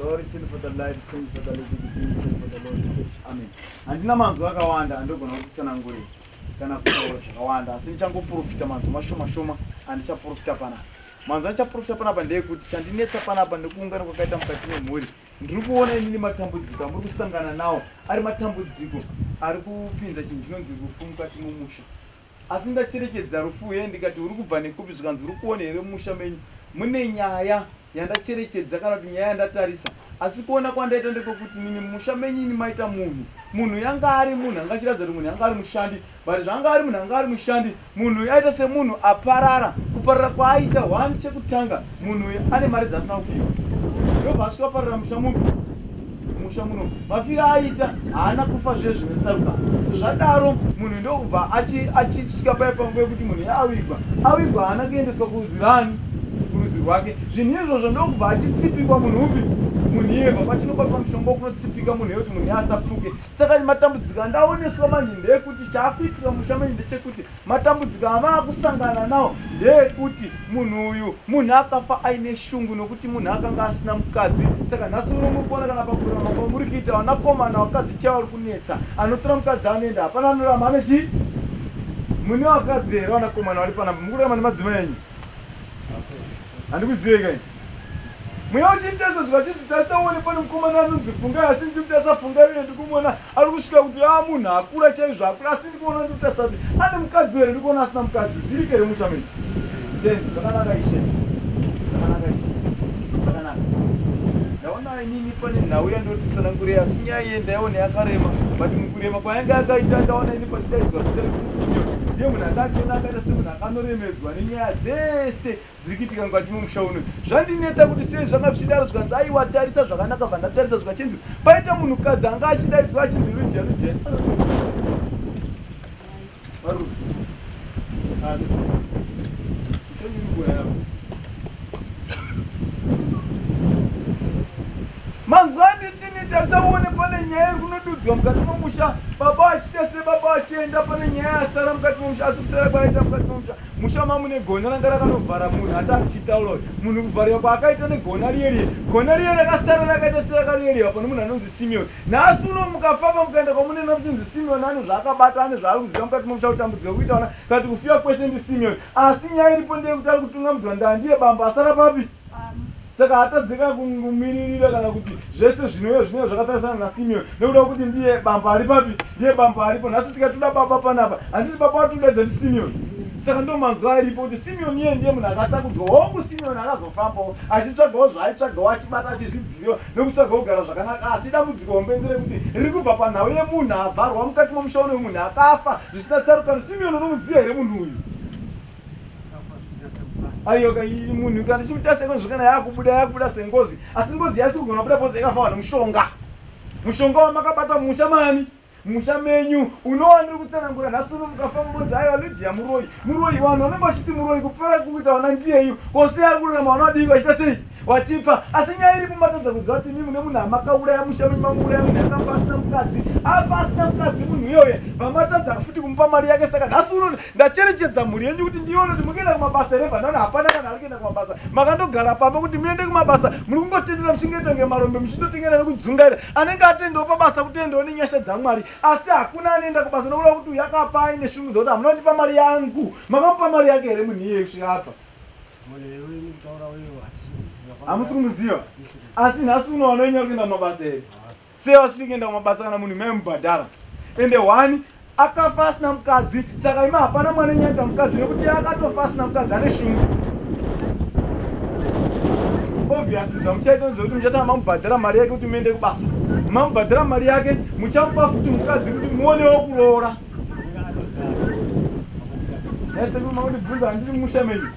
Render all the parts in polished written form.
Glory to for the light, stand for the living, for the Lord is amen. Andina manzo akawanda andogona kutsanangurira kana kutaura zvakawanda asi ndichangoprofita manzo mashoma andichaprofita panapa. Manzo andichaprofita panapa ndeyekuti chandinetsa panapa ndekuungana kwakaita mukati memhuri. Ndiri kuona inini matambudziko amuri kusangana nawo ari matambudziko ari kupinza chinhu chinonzi rufu mukati mumusha. Asi ndacherechedza rufuye ndikati uri kubva nekupi zvikanzi uri kuona here mumusha menyu mune nyaya yandacherechedza kana kuti nyaya yandatarisa. Asi kuona kwandaita ndekekuti nini mumusha menyu ini maita munhu yanga ari munhu angachiratidza kuti munhu yanga ari mushandi, but zvanga ari munhu anga ari mushandi, munhu aita semunhu aparara. Kuparara kwaaita hwani chekutanga munhu uyu ane mari dzasina kupiwa, ndobva asvika parara musha muno mafiro aita haana kufa zve zvinetsarukana. Zvadaro munhu ndokubva achisvika paya panguva yekuti munhu awigwa haana kuendeswa kurudzi rwake. Zvinhu izvozvo ndokubva achitsipikwa munhu upi, munhu iyeva. Patinobatwa mushonga kunotsipika munhu yekuti munhu asapfuke. Saka matambudziko andaoneswa manje ndeyekuti chaakuitika musha menyu ndechekuti matambudziko amaakusangana nawo ndeyekuti munhu akafa aine shungu nokuti munhu akanga asina mukadzi. Saka nhasi uno muri kuona kana pakurarama kwamuri kuita vanakomana vakadzi chavari kunetsa, anotora mukadzi anoenda hapana anorama ane chii. Mune vakadzi here vanakomana vari panapa mukurarama nemadzimai enyu? Handikuzive kai mweya uchintarisa zvikachidzitarisa uone pane mukomana anonzi Fungai, asi ndikutarisa Fungai uye ndikumuona ari kusvika kuti munhu akura chaizvo akura, asi ndikuona ndikutarisa kuti ane mukadzi here ndikuona asina mukadzi. Zviri kere musha menyu? Tenzi zvakanaka ishe, zvakanaka. Ndaona inini pane nhau yandotitsanangurira, asi nyaya iye ndaiona yakarema, but mukurema kwainge akaita ndaona ini pachidaidzwa zita rekuti Simeoni ndiye munhu andationa akaita semunhu akanoremedzwa nenyaya dzese dziri kuitika mukati momusha uno. Zvandinetsa kuti sei zvanga zvichidaro zvikanzi aiwa tarisa zvakanaka, bva ndatarisa zvikachinzi paita munhukadzi anga achidaidzwa achinzi Lydia. Manzwa nditini tarisa uone pane nyaya iri kunodudzwa mukati momusha. Baba achiita sebaba achienda pane nyaya yasara mukati momusha, asi kusara kwaita mukati momusha. Musha mamune gona ranga rakanovhara munhu hatachitaura munhu kuvhariwa kwaakaita negona riye rakasara rakaita serakariyeriwa pane munhu anonzi Simeoni. Nhasi uno mukafamba mukaenda kwamunena kuchinzi Simeoni ane zvaakabata, ane zvaari kuziva mukati momusha kutambudzika kuita ona kati kufiwa kwese ndi Simeoni. Asi nyaya iripo ndeyekuti ari kutungamudzwa ndandiye bamba asara papi. Saka hatadzika kumiririra kana kuti zvese zvinouya zvakatarisana naSimeoni nekuda kuti ndiye bamba ari papi, ndiye bamba aripo. Nhasi tikatoda baba panapa, handiti baba watudaidza ndi Simeoni. Saka ndo manzwa aripo kuti Simeoni iye ndiye munhu akatakudzwa. Hongu Simeoni akazofambawo achitsvagawo zvaaitsvagawo achibata achizvidziviwa nekutsvagawo kugara zvakanaka. Asi dambudziko hombe nderekuti riri kubva panhau yemunhu avharwa mukati momusha uno, munhu akafa zvisina tsarukano. Simeoni unomuziva here munhu uyu? Ayoka munhu kana chimutarisa iko zvikana yakubuda sengozi, asi ngozi yasi kugona kubuda pozi yakafawa nemushonga. Mushonga wamakabata musha mani? Musha menyu. Unowa ndiri kutsanangura nhasi uno mukafamba bonzi aiwa Lydia muroyi. Vanhu vanenge vachiti muroyi kupera kuita wana ndiyeyu kose ari kurarama wana wadii vachita sei wachipfa. Asi nyaya iripo matadza kuziva kuti mimi mune munhu amakauraya musha menyu, mamuuraya munhu akafa asina mukadzi. Afa asina mukadzi munhu iyoye, vamatadza futi kumupa mari yake. Saka nhasi uno ndacherechedza mhuri yenyu kuti ndione kuti mukuenda kumabasa here. Ndaona hapana kana ari kuenda kumabasa, makandogara pamba kuti muende kumabasa muri kungotendera muchingoita kunge marombe muchindotengera nekudzungaira. Anenge atendawo pabasa kutendawo nenyasha dzaMwari, asi hakuna anoenda kubasa nokuda kuti uyu akapa aine shungu dzokuti hamunondipa mari yangu. Makamupa mari yake here munhu iye kusvika apa? Hamusi kumuziva. Asi nhasi uno vanonyanya kuenda kumabasa here. Sei vasiri kuenda kumabasa kana munhu maimubhadhara? Ende wani akafa asina mukadzi, saka ima hapana mwana enyaita mukadzi nekuti akatofa asina mukadzi ane shungu. Obviously zvamuchaita ndezvekuti muchatanga mamubhadhara mari yake kuti muende kubasa. Mamubhadhara mari yake muchamupa futi mukadzi kuti muonewo kuroora. Ese kumabvunza handiri musha menyu.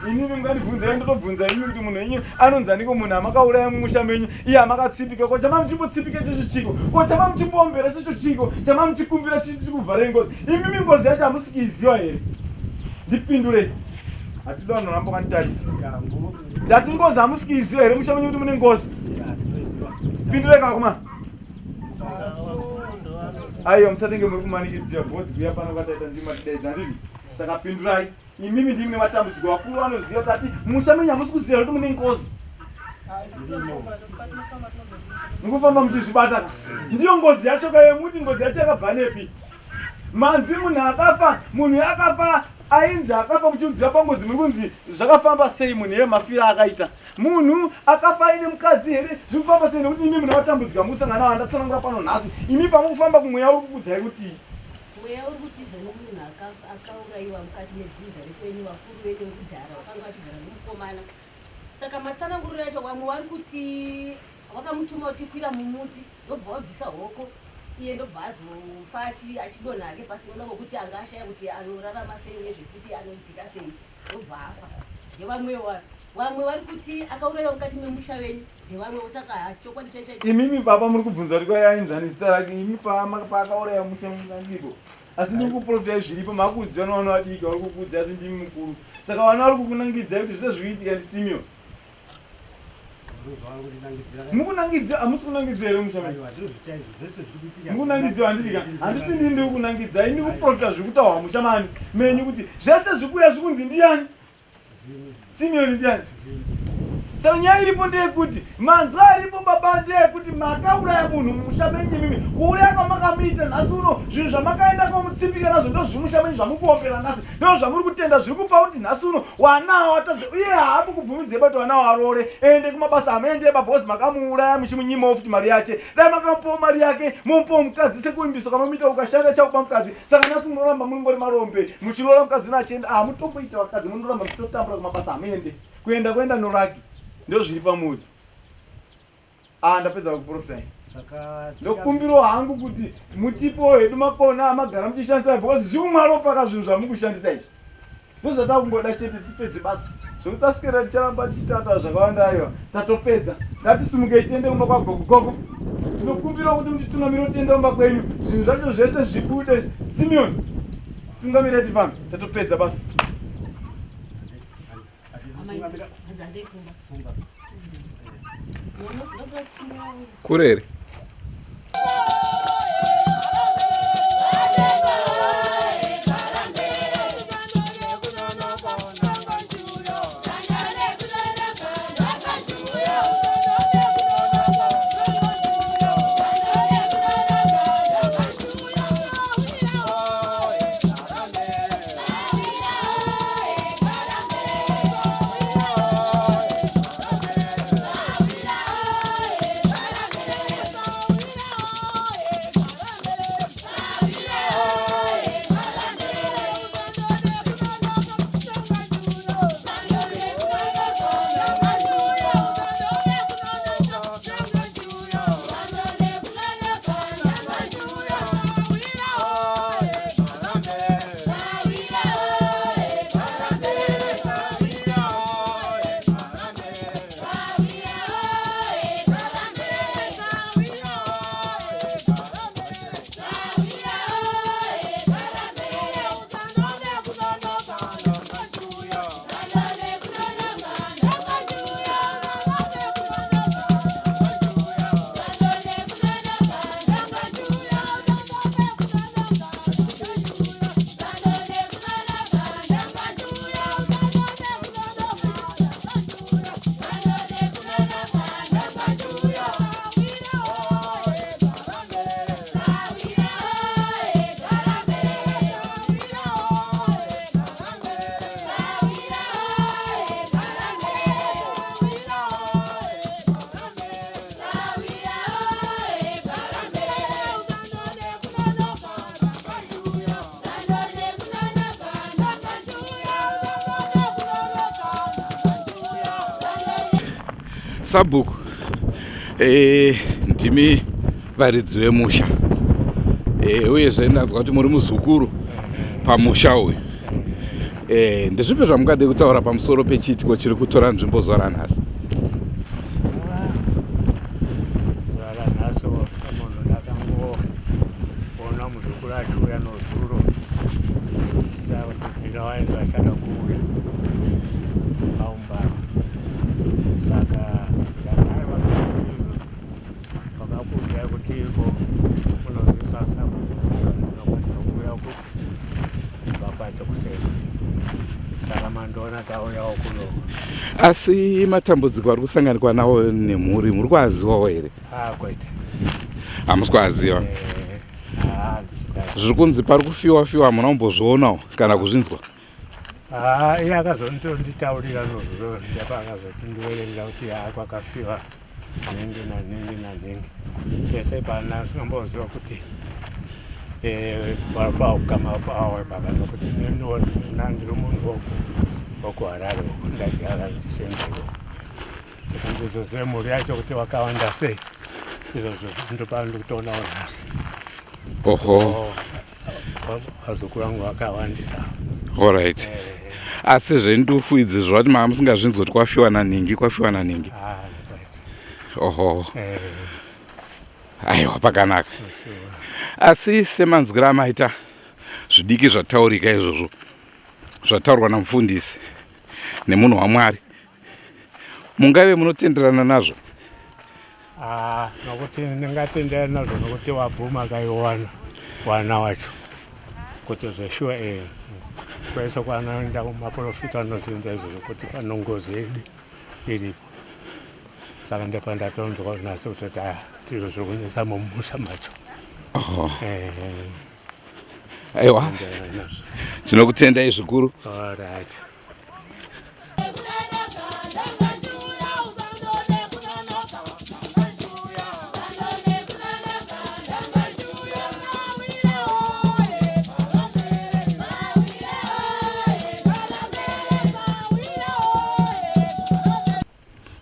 Inini mungandibvunza ndotobvunza inini kuti munhu wenyu anonzi aniko munhu amakauraya mumusha menyu, iye amakatsipika. Ko chama muchimbotsipika ichocho chiko, ko chama muchimboombera ichocho chiko, chama muchikumbira chiri kuvhara ngozi. Imimi ngozi yacho hamusikiiziva here? Ndipindure. Hatidi vanhu vanoramba kanitarisa. Ndati ngozi hamusikiiziva here musha menyu kuti mune ngozi? Pindure kakuma. Aiyo musatenge muri kumanikidziwa bhozi kuya pano kataita ndimatidaidza ndini. Saka pindurai. Imimi ndimwe matambudziko akuru anoziva kuti musha menyu hamusi kuziva kuti mune ngozi. Mukufamba muchizvibata. Ndiyo ngozi yacho kayemuti ngozi yacho yakabva nepi? Manzi munhu akafa, munhu akafa, ainzi akafa muchiudzira pangozi muri kunzi zvakafamba sei munhu yemafira akaita. Munhu akafa ine mukadzi here zvikufamba sei nekuti imi muna vatambudzika musangana vandatsanangura pano nhasi. Imi pamukufamba kumweya uri kukudzai kuti mweya uri kutiza nomunhu akaurayiwa mukati medzinza rekwenyu vakuru venyu vekudhara vakanga vachigara nemukomana. Saka matsananguriro yacho vamwe vari kuti vakamutuma kuti kwira mumuti ndobva wabvisa hoko iye ndobva azofa achidonha hake pasi noda kwokuti anga ashaya kuti anorarama sei nezvekuti anodzika sei ndobva afa. Ndevamwe vari kuti akaurayiwa mukati memusha wenyu ndevamwewo. Saka chokwadi chaicho imimi baba muri kubvunza kuti kwaiainzani zita rake imi paakauraya musha mungandipo asi ndiri kuprofitai zviripo makuudziwa navana vadiki vari kukuudza asi ndimi mukuru. Saka vana vari kukunangidzai kuti zvise zvikuitika ndiSimeon. Mukunangidzira hamusi kunangidzira here musha menyu? Mukunangidzira handidika handisi ndini ndiri kunangidzai ndiri kuprofita zviri kutaurwa musha mani menyu kuti zvese zvikuuya zvikunzi ndiani? Simeon ndiani? Saka nyaya iripo ndeyekuti manzwa aripo baba ndeyekuti makauraya munhu mumusha menyu mimi kuuraya kwamakamuita nhasi uno zvinhu zvamakaenda kwamutsimbika nazvo ndo zvimusha menyu zvamukuombera nhasi ndo zvamuri kutenda zviri kupa kuti nhasi uno wanawo watadza uye haapo kubvumidzei kuti wanawo arore ende kumabasa amuende babhozi makamuuraya muchimunyimawo futi mari yake dai makamupawo mari yake mupawo mukadzi sekuimbiso kamamuita ukashanda chakupa mukadzi. Saka nhasi munoramba mungori marombe muchirora mukadzi uno achienda mutomboita vakadzi munoramba muchitotambura kumabasa amuende kuenda noraki ndo zviri pamuri. Ndapedza kuprofitai. Ndokumbiro hangu kuti mutipo hedu makona amagara muchishandisa because zviumwaropaka zvinhu zvamukushandisa izvi ndozvada kungoda chete tipedze basi zvokuti taswera ticharamba tichitata zvakawanda aiwa tatopedza. Ngatisimukei tiende kumba kwagogogogo. Tinokumbira kuti mutitungamire tiende kumba kwenyu zvinhu zvacho zvese zvibude. Simeon tungamire tifambe tatopedza basi. Kurere Sabhuku ndimi varidzi vemusha uyezve ndanzwa kuti muri muzukuru pamusha uyu. Ndezvipi zvamungade kutaura pamusoro pechiitiko chiri kutora nzvimbo zuva ranhasi? Zuva ranhasi munhu ndakangoona muzukuru achiuya nozuro chitabvira wainzi achada kuuya paumbano. Saka vakakuudzai kuti iko unozvisasa unokwanisa kuuya uku vakwacha kuseka. Saka mandoona tauyawo kuno. Asi matambudziko ari kusanganikwa nawo nemhuri muri kuaziwawo here? Kwete. Hamusi kuaziva? Zviri kunzi pari kufiwa hamuna kumbozvionawo kana kuzvinzwa? Iye akazonditaurira nozvo ndapakazondiverengera kuti kwakafiwa nhingi nanhingi. Pese pana singamboziva kuti paukama pawe baba nokuti ndiri munhu wokuharare ndagara ndisendero. Ndizozive mhuri yacho kuti wakawanda sei. Izvozvo ndopano ndikutonawo nhasi. Oho. Vazukuru vangu vakawandisa. Alright. Asi zvendufu idzi zvati mama musingazvinzwi kuti kwafiwa nanhingi. Oho. Aiwa pakanaka. Asi semanzwira amaita zvidiki zvataurika izvozvo zvataurwa namufundisi nemunhu waMwari, mungave munotenderana nazvo? Nokuti ndingatenderana nazvo nokuti wabvuma kaiwana wana wacho kuti zveshuwa kwese kwanoenda kumaprofita anozinza izvozvo kuti pano ngozi iripo. Saka ndepandatonzwa nhasi kuti tizvo zviri kunetsa mumusha macho. Aiwa, tinokutendai zvikuru. Alright.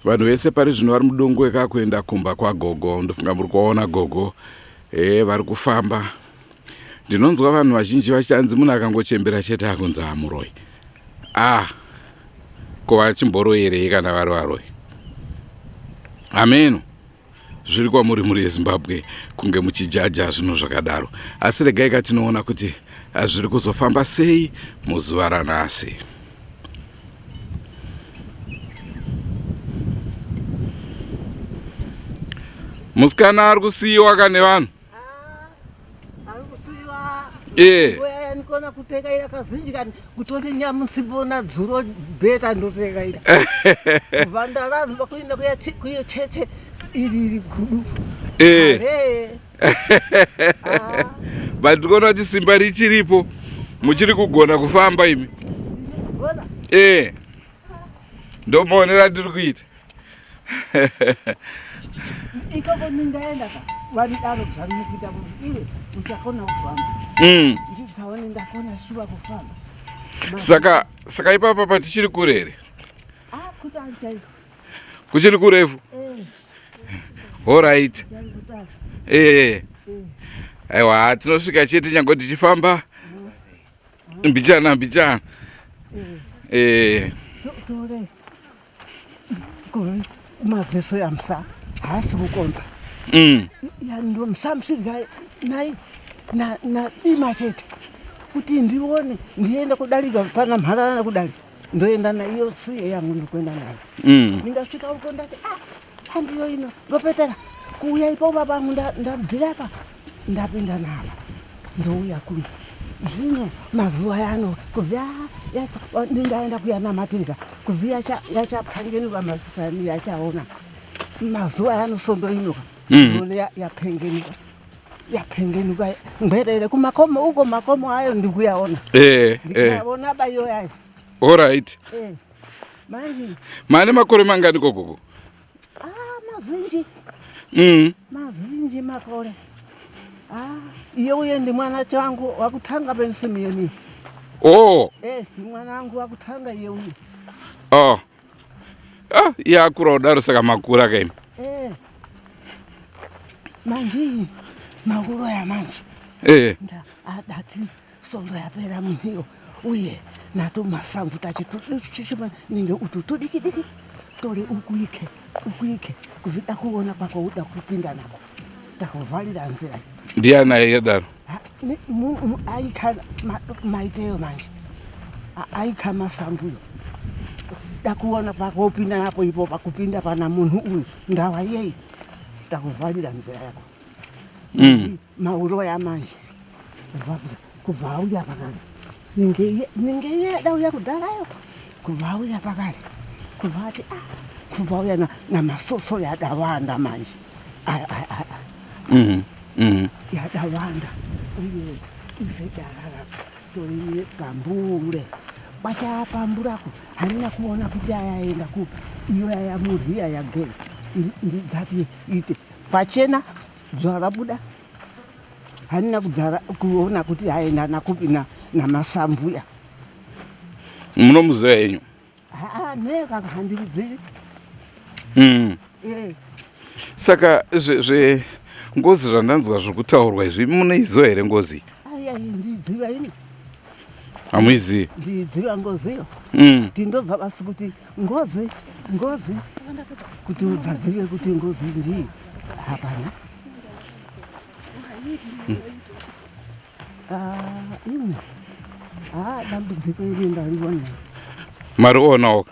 Vanhu vese pari zvino vari mudongo ekakuenda kumba kwagogo. Ndofunga muri kuona gogo vari kufamba. Ndinonzwa vanhu vazhinji vachanzi munhu akangochembera chete akunzi amuroi. Ko vachimboroyerei kana vari varoi? Ameno. Zviri kwamuri muri yeZimbabwe kunge muchijaja zvinhu zvakadaro. Asi regai katinoona kuti zviri kuzofamba sei muzuva ranhasi. Musikana ari kusiyiwa kane vanhu. Ari kusiyiwa. Weya nikona kuteka ira kazhinji kani kutoti nyamusibona dzuro beta ndoteka ira. Vandalazima kuenda kuya cheche iri gudu. Ndikuona kuti simba richiripo. Muchiri kugona kufamba imi. Ndomaonera ndiri kuita. Ikoko nindaenda vanidaro zvamukuita kuti iwe uchakona kufamba. Ndidzaone ndakona shiva kufamba. Saka ipapa patichiri kure here? Kutanchaiko. Kuchiri kurefu? Alright. Aiwa, tinosvika chete nyange tichifamba. Mbichana. Tore. Maziso yamsa hasi kukonza. Ndo msamsirga na imachete kuti ndione ndienda kudalika pana mharana kudalika ndoenda na iyo siye yangu ndikwenda nayo. Ndingasvika uko ndati handiyo ino ngopetera kuuya ipo babangu ndabvira apa ndapinda navo ndouya kuno zvino mazuva yano kuvya ndingaenda kuyanamatira kuvya yachapangenuka masisani yachaona mazuva yano sondo inuka yapengenuka ngwerere kumakomo uko makomo ayo ndikuyaona ndikuyaona bayo yayo. Alright. Manje mane makore mangani kokoko? Mazinji. Mazinji makore. Iye uye ndi mwana changu wakutanga pensimu yeni. Ni mwana wangu wakutanga iye uye. Iye akura udaro saka makura kaimi. Manji makuro ya manji. Adati sondo yapera munhiyo uye nato masamvu tachichichipa ninge ututudikidiki tole ukuike kuvida kuona kwako uda kupinda nako takuvalira nzira. Ndiana yedaro aika maiteo manje aika masamvuyo dakuona kwako upinda napo ipo pakupinda pana munhu uyu ndawa yei takuvalira nzira yako. Mauro ya manje kubva uya pakati ninge yeda uya kudharayo kuvauya pakale kuvati kuvauya namasoso yadawanda manje yadawanda uye izvejarara toiye pambure bachapamburako harina kuona kuti ayaenda kupi iyo yayamurhiya yagere ndidzati ite pachena zuva rabuda harina kuona kuti aenda nakupi namasamvuya munomuziva henyu nekaka handiridzivi saka ngozi zvandanzwa zvokutaurwa izvi munoiziva here ngozi ayai ndidziva ini hamuizivi ndidziva ngoziyo tindobva basi kuti ngozi kuti udzadzive kuti ngozi ndii hapana ine dambudziko iri ndariona marionawo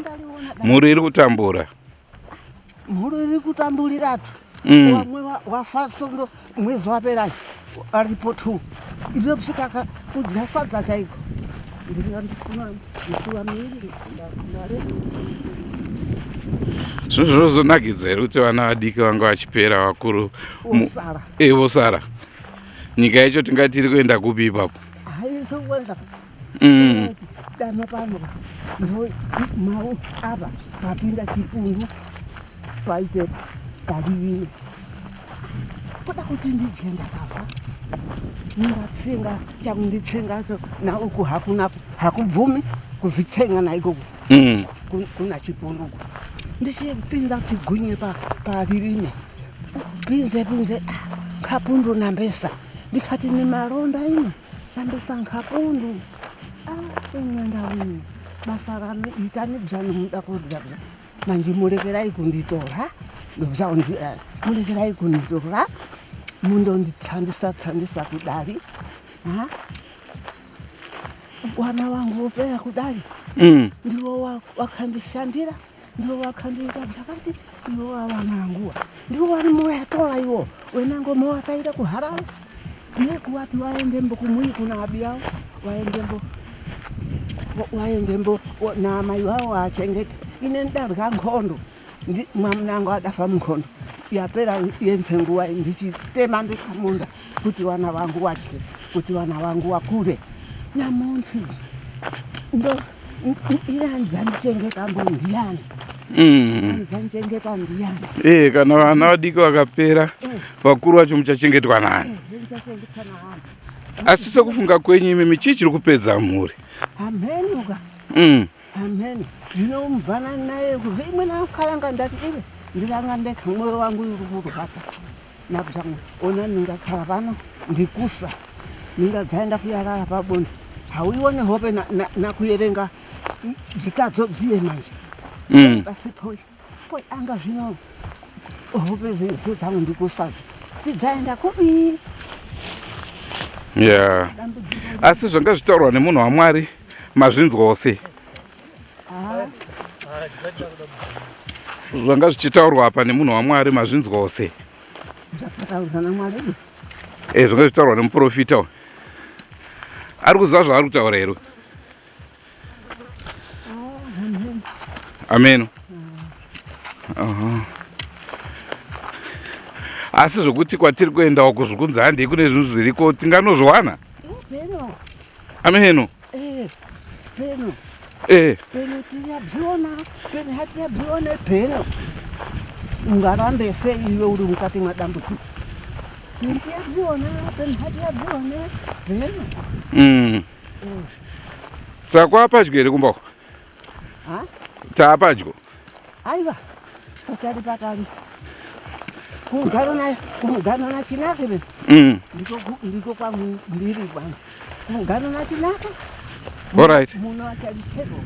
ndariona mhuri iri kutambura mhuri iri kutamburiratu wamwe wafasondo mwezi waperayo aripo 2 iriopsika kudya sadza chaiko ndiriandifuna misuwa miiri zvinhu zvozonakidza here kuti vana vadiki vanga vachipera vakuru vosara nyika yacho tingati iri kuenda kupi ipapo haisikuenda dana pano mau apa papinda chipundu paite dalivine kuda kuti ndidye ndakabva ningatsenga chakunditsengacho nauku hakubvumi kuzvitsenga naikoko kuna chipunduko ndichipinda tigwinye paririme pinze nkapundu nambesa ndikati nemaronda ino nambesa nkapundu imwendawini basa rami itani bzani muda kurya manje murekerai kunditora murekerai kunditora mundonditsandisa kudari wana wangu wopera kudari ndiwo wakandishandira ndiwo wakandiita zvakati iwo wawananguwa ndiwo wari moyatola iwo wenango mowakaita kuharara nekuwati waendembo kumui kuna abi yavo waendembo namai wavo achengete ine ndarya nkhondo mwamunango adafa munkhondo yapera yenze nguwa ndichitema ndikamunda kuti wana vangu wadye kuti wana vangu wakure nyamunsi ndo iyanzanichengeta mbo ndiyani anzanichengeta ndiyani kana vana vadiki vakapera vakuru vacho muchachengetwa nani asi sekufunga kwenyu imi chii chiri kupedza mhuri hamhenuka hamhenu zvino mubvana naye kubva imwe nakalanga ndati ive ndiranga ndeka mwoyo wangu uri kurwadza nabzvamwe ona ndingakhala pano ndikusa ndingadzaenda kuyarara pabonde hauione hope nakuerenga zvitadzo bziye manje basi poi anga zvino hope dzangu ndikusadzo sidzaenda kupi asi zvanga zvitaurwa nemunhu waMwari mazvinzwawo sei zvanga zvichitaurwa apa nemunhu waMwari mazvinzwawo sei zvakataurwa naMwari zvanga zvitaurwa nemuprofita ari kuziva zvaari kutaura here ameno asi zvokuti kwatiri kuendawo kuzvikunzi handei kune zvinhu zviriko tinganozviwana ameno peno tiyabziona peno hatiyabzione peno ungarambe sei iwe uri mukati madambudziko tiyabzione peno hatiyabzione peno saka kwaapadyo here kumbako taapadyo aiva pachari patari kumugano nachinake be ndiko kwangu ndiri bwana kumugano nachinake alright muno achalitero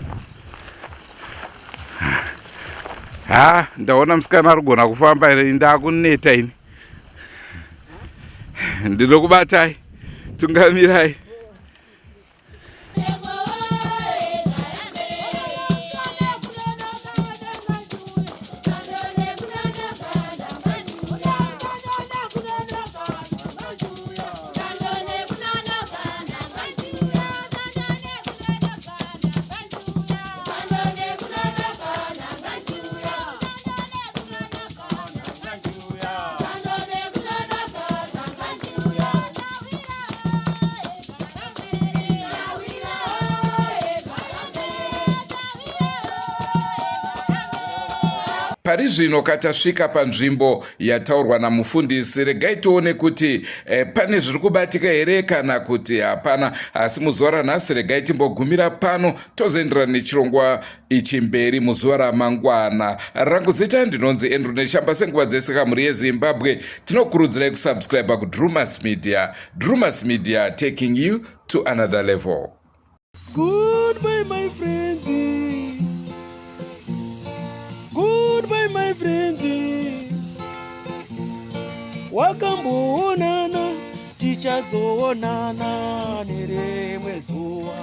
ndaona musikana arigona kufamba here ndakuneta ini ndinokubatai tungamirai pari zvino katasvika panzvimbo yataurwa namufundisi, regai tione kuti pane zviri kubatika here kana kuti hapana. Asi muzuva ranhasi regai timbogumira pano tozoenderana nechirongwa ichi mberi muzuva ramangwana. Rangu zita ndinonzi Andrew Neshamba. Senguva dzese kamuri yeZimbabwe tinokurudzirai kusubscribe kuDrumas Media. Drumas Media, taking you to another level. Goodbye my friends, goodbye my friends, wakamboonana tichazoonana nerimwe zuva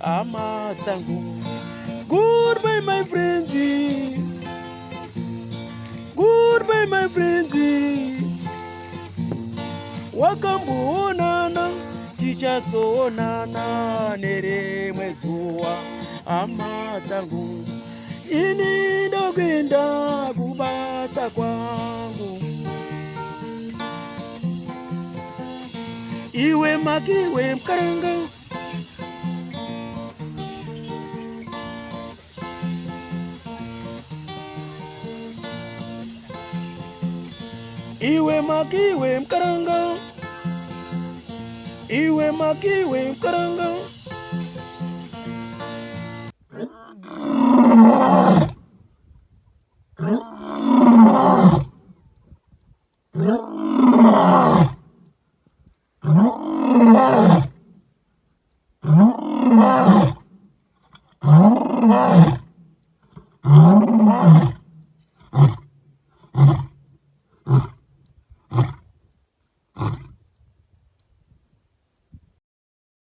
hama dzangu. Goodbye my friends, goodbye my friends, wakamboonana tichazoonana nerimwe zuva hama dzangu. Ini ndokwenda kubasa kwangu, iwe makiwe mkaranga, iwe makiwe mkaranga, iwe makiwe mkaranga.